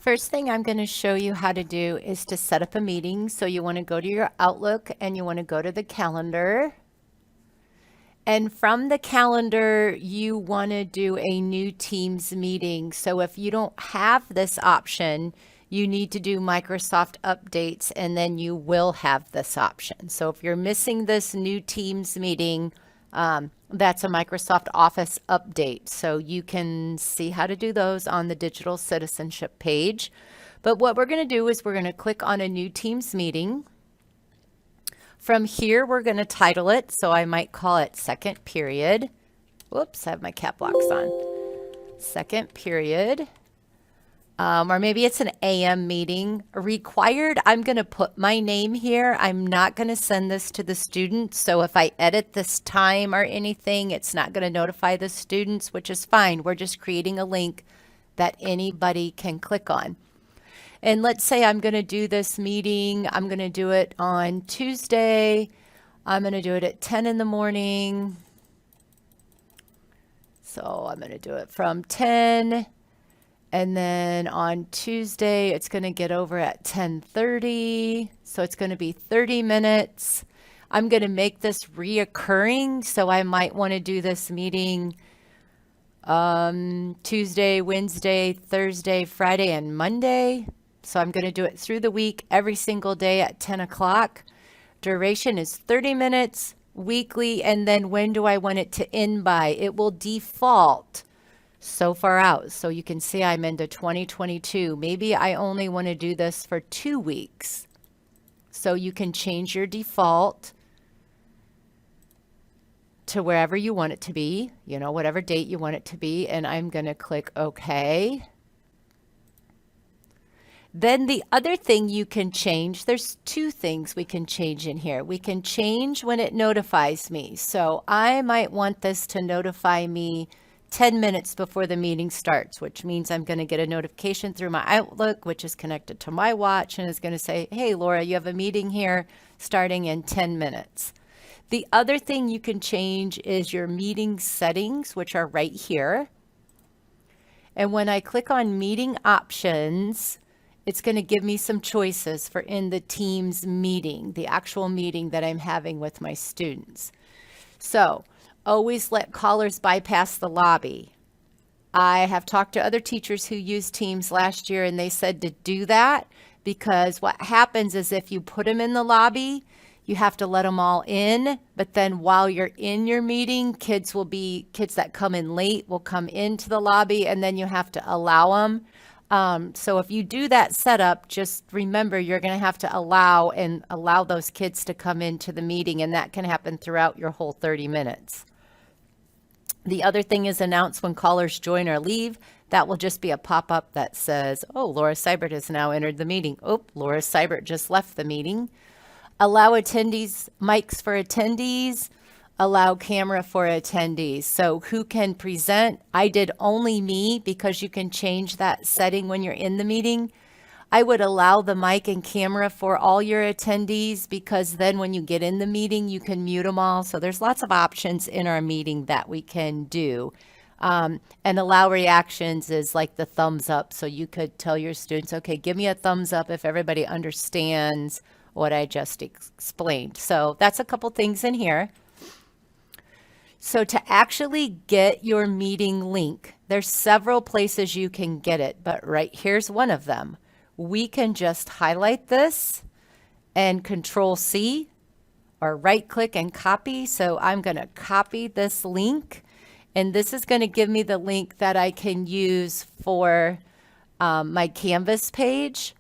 First thing I'm going to show you how to do is to set up a meeting. So you want to go to your Outlook and you want to go to the calendar. And from the calendar, you want to do a new Teams meeting. So if you don't have this option, you need to do Microsoft updates and then you will have this option. So if you're missing this new Teams meeting, that's a Microsoft Office update. So you can see how to do those on the digital citizenship page. But what we're going to do is we're going to click on a new Teams meeting. From here, we're going to title it. So I might call it second period. Whoops, I have my cap locks on. Second period. Or maybe it's an AM meeting. Required, I'm going to put my name here. I'm not going to send this to the students. So if I edit this time or anything, it's not going to notify the students, which is fine. We're just creating a link that anybody can click on. And let's say I'm going to do this meeting. I'm going to do it on Tuesday. I'm going to do it at 10 in the morning. So I'm going to do it from 10. And then on Tuesday, it's going to get over at 10:30. So it's going to be 30 minutes. I'm going to make this reoccurring. So I might want to do this meeting Tuesday, Wednesday, Thursday, Friday, and Monday. So I'm going to do it through the week every single day at 10 o'clock. Duration is 30 minutes weekly. And then when do I want it to end by? It will default so far out. So you can see I'm into 2022. Maybe I only want to do this for 2 weeks. So you can change your default to wherever you want it to be, whatever date you want it to be. And I'm going to click OK. Then the other thing you can change, there's 2 things we can change in here. We can change when it notifies me. So I might want this to notify me 10 minutes before the meeting starts, which means I'm going to get a notification through my Outlook, which is connected to my watch, and is going to say, hey, Laura, you have a meeting here starting in 10 minutes. The other thing you can change is your meeting settings, which are right here. And when I click on meeting options, it's going to give me some choices for in the Teams meeting, the actual meeting that I'm having with my students. So always let callers bypass the lobby. I have talked to other teachers who used Teams last year and they said to do that because what happens is if you put them in the lobby, you have to let them all in. But then while you're in your meeting, kids that come in late will come into the lobby and then you have to allow them. So if you do that setup, just remember you're going to have to allow those kids to come into the meeting, and that can happen throughout your whole 30 minutes. The other thing is announce when callers join or leave. That will just be a pop-up that says, oh, Laura Seibert has now entered the meeting. Oh, Laura Seibert just left the meeting. Allow attendees, mics for attendees. Allow camera for attendees. So who can present? I did only me because you can change that setting when you're in the meeting. I would allow the mic and camera for all your attendees because then when you get in the meeting, you can mute them all. So there's lots of options in our meeting that we can do. And allow reactions is like the thumbs up. So you could tell your students, okay, give me a thumbs up if everybody understands what I just explained. So that's a couple things in here. So to actually get your meeting link, there's several places you can get it, but right here's one of them. We can just highlight this and Control C or right click and copy. So I'm going to copy this link and this is going to give me the link that I can use for my Canvas page.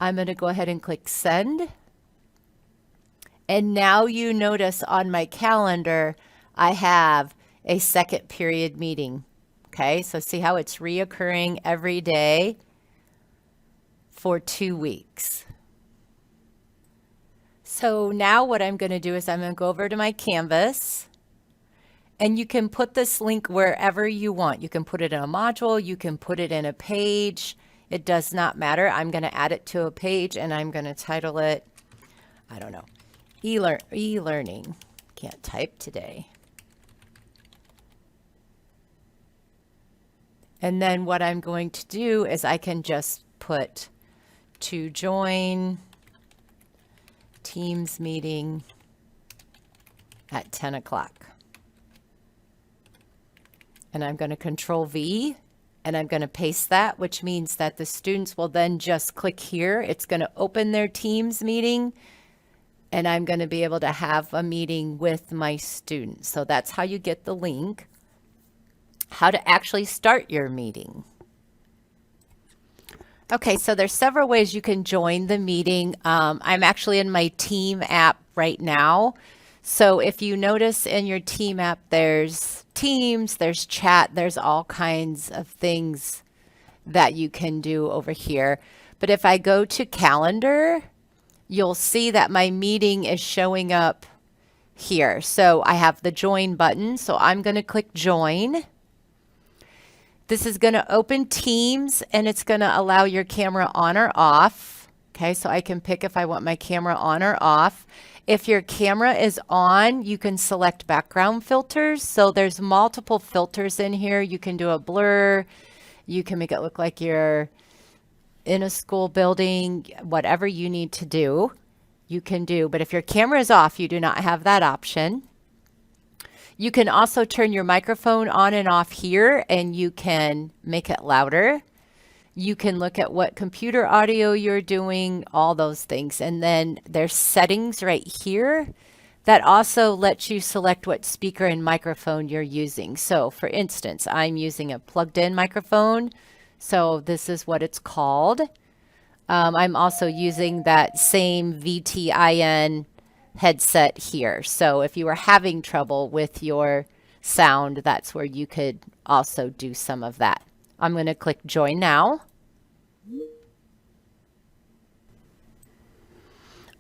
I'm going to go ahead and click send. And now you notice on my calendar, I have a second period meeting. Okay, so see how it's reoccurring every day for 2 weeks. So now what I'm going to do is I'm going to go over to my Canvas and you can put this link wherever you want. You can put it in a module, you can put it in a page. It does not matter. I'm going to add it to a page and I'm going to title it, I don't know, e-learning. Can't type today. And then what I'm going to do is I can just put put to join Teams meeting at 10 o'clock. And I'm going to Control V and I'm going to paste that, which means that the students will then just click here. It's going to open their Teams meeting and I'm going to be able to have a meeting with my students. So that's how you get the link. How to actually start your meeting. Okay, so there's several ways you can join the meeting. I'm actually in my team app right now. So if you notice in your team app, there's Teams, there's chat, there's all kinds of things that you can do over here. But if I go to calendar, you'll see that my meeting is showing up here. So I have the join button. So I'm going to click join. This is going to open Teams and it's going to allow your camera on or off. Okay, so I can pick if I want my camera on or off. If your camera is on, you can select background filters. So there's multiple filters in here. You can do a blur. You can make it look like you're in a school building. Whatever you need to do, you can do. But if your camera is off, you do not have that option. You can also turn your microphone on and off here and you can make it louder. You can look at what computer audio you're doing, all those things. And then there's settings right here that also lets you select what speaker and microphone you're using. So for instance, I'm using a plugged in microphone. So this is what it's called. I'm also using that same VTIN headset here. So if you were having trouble with your sound, that's where you could also do some of that. I'm going to click join now.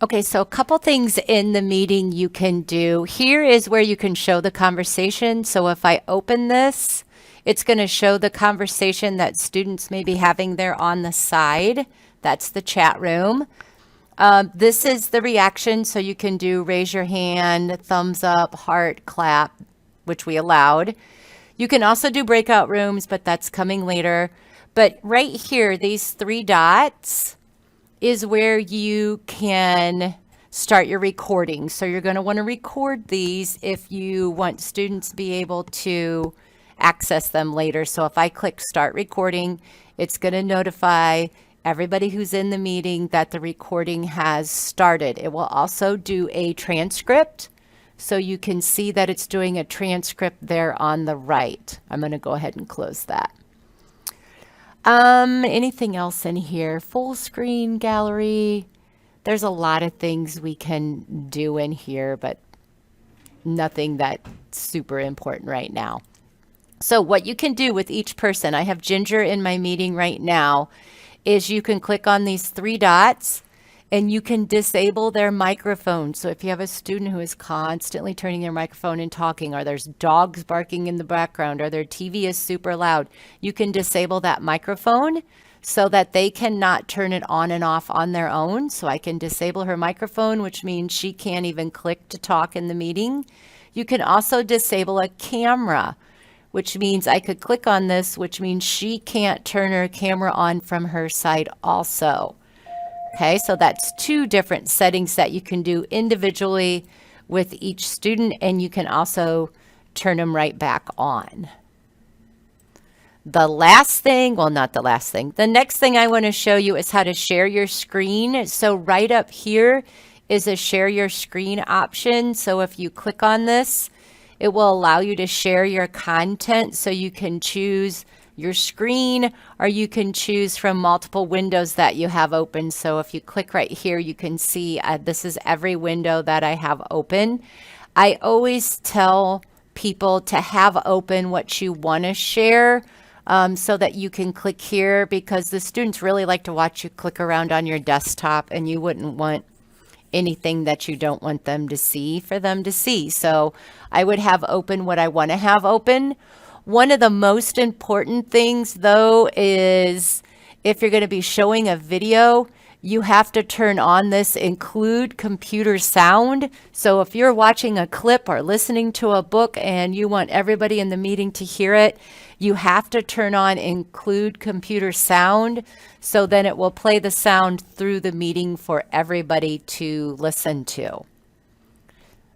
Okay, so a couple things in the meeting you can do. Here is where you can show the conversation. So if I open this, it's going to show the conversation that students may be having there on the side. That's the chat room. This is the reaction, so you can do raise your hand, thumbs up, heart, clap, which we allowed. You can also do breakout rooms, but that's coming later. But right here, these three dots is where you can start your recording. So you're going to want to record these if you want students to be able to access them later. So if I click start recording, it's going to notify everybody who's in the meeting that the recording has started. It will also do a transcript. So you can see that it's doing a transcript there on the right. I'm going to go ahead and close that. Anything else in here? Full screen gallery. There's a lot of things we can do in here, but nothing that's super important right now. So what you can do with each person, I have Ginger in my meeting right now, is you can click on these three dots and you can disable their microphone. So if you have a student who is constantly turning their microphone and talking, or there's dogs barking in the background, or their TV is super loud, you can disable that microphone so that they cannot turn it on and off on their own. So I can disable her microphone, which means she can't even click to talk in the meeting. You can also disable a camera, which means I could click on this, which means she can't turn her camera on from her side also. Okay, so that's two different settings that you can do individually with each student, and you can also turn them right back on. The last thing, well, not the last thing, the next thing I want to show you is how to share your screen. So right up here is a share your screen option. So if you click on this, it will allow you to share your content. So you can choose your screen, or you can choose from multiple windows that you have open. So if you click right here, you can see this is every window that I have open. I always tell people to have open what you want to share, so that you can click here, because the students really like to watch you click around on your desktop, and you wouldn't want anything that you don't want them to see for them to see. So I would have open what I want to have open. One of the most important things, though, is if you're going to be showing a video, You have to turn on this include computer sound. So if you're watching a clip or listening to a book and you want everybody in the meeting to hear it, you have to turn on include computer sound. So then it will play the sound through the meeting for everybody to listen to.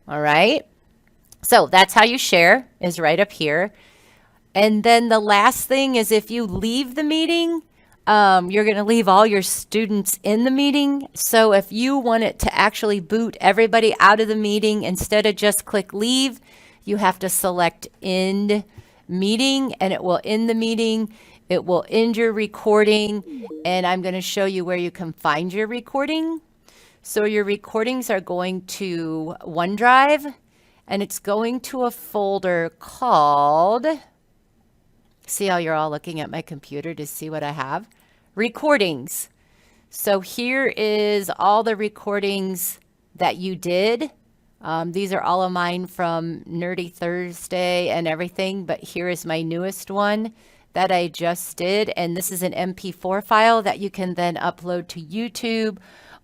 All right. So that's how you share, is right up here. And then the last thing is if you leave the meeting, you're going to leave all your students in the meeting. So if you want it to actually boot everybody out of the meeting, instead of just click leave, you have to select end meeting, and it will end the meeting. It will end your recording, and I'm going to show you where you can find your recording. So your recordings are going to OneDrive, and it's going to a folder called, see how you're all looking at my computer to see what I have? Recordings. So here is all the recordings that you did. These are all of mine from Nerdy Thursday and everything, but here is my newest one that I just did. And this is an MP4 file that you can then upload to YouTube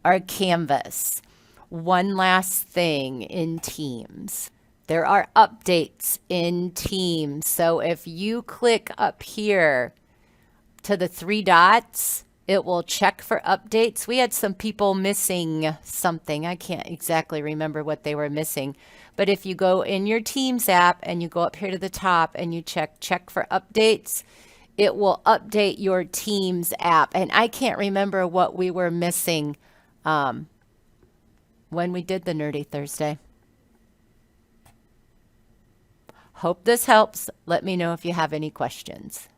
or Canvas. One last thing in Teams. There are updates in Teams. So if you click up here to the 3 dots, it will check for updates. We had some people missing something. I can't exactly remember what they were missing. But if you go in your Teams app and you go up here to the top and you check for updates, it will update your Teams app. And I can't remember what we were missing when we did the Nerdy Thursday. Hope this helps. Let me know if you have any questions.